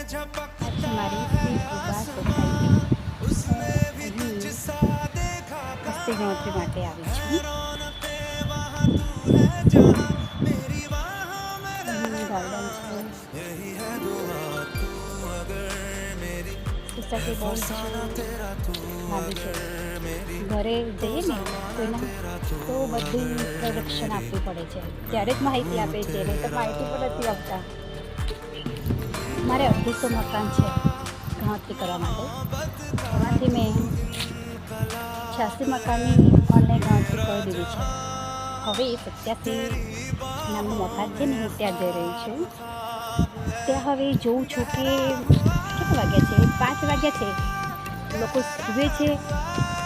આ છે મારી શ્રી કૃપા સોસાયટી. અહીં વસ્તી ગણતરી માટે આવી છું. અહીં ગાર્ડન છે. સોસાયટી બહુ જ સારી છે. ઘરે જઈએ ને કોઈના તો બધી ઇન્ટ્રોડક્શન આપવી પડે છે, ત્યારે જ માહિતી આપે છે, નહીં તો માહિતી પણ નથી આપતા. મારે 250 મકાન છે ગણતરી કરવા માટે. એમાંથી મેં 86 મકાનની ઓનલાઈન ગણતરી કરી દીધી છે. હવે 87 નામનું મકાન છે ને, હું ત્યાં જઈ રહી છું. ત્યાં હવે જોઉં છું કે કેટલા વાગ્યા છે, 5 વાગ્યા છે. લોકો સૂવે છે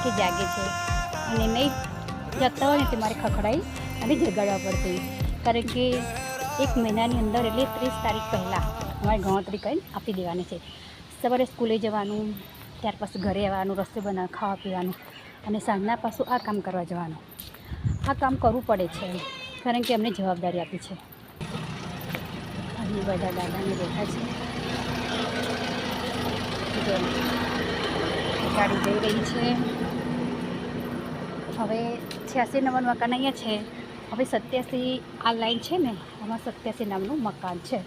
કે જાગે છે, અને નહીં જતા હોય ને તે મારે ખખડાઈ અને જગાડવા પડશે. કારણ કે 1 મહિનાની અંદર એટલે 30 તારીખ પહેલાં અમારે ગણતરી કરીને આપી દેવાની છે. સવારે સ્કૂલે જવાનું, ત્યાર પછી ઘરે આવવાનું, રસ્તે બનાવ ખાવા પીવાનું, અને સાંજના પાછું આ કામ કરવા જવાનું. આ કામ કરવું પડે છે કારણ કે અમને જવાબદારી આપી છે. અહીં બધા દાદાને બેઠા છે. ગાડી જઈ રહી છે. હવે 86 નંબરનું મકાન અહીંયા છે. હવે 87 આ લાઈન છે ને, આમાં 87 નામનું મકાન છે.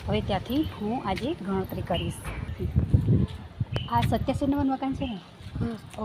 હવે ત્યાંથી હું આજે ગણતરી કરીશ. આ 87 નંબરનું મકાન છે ને. ઓકે.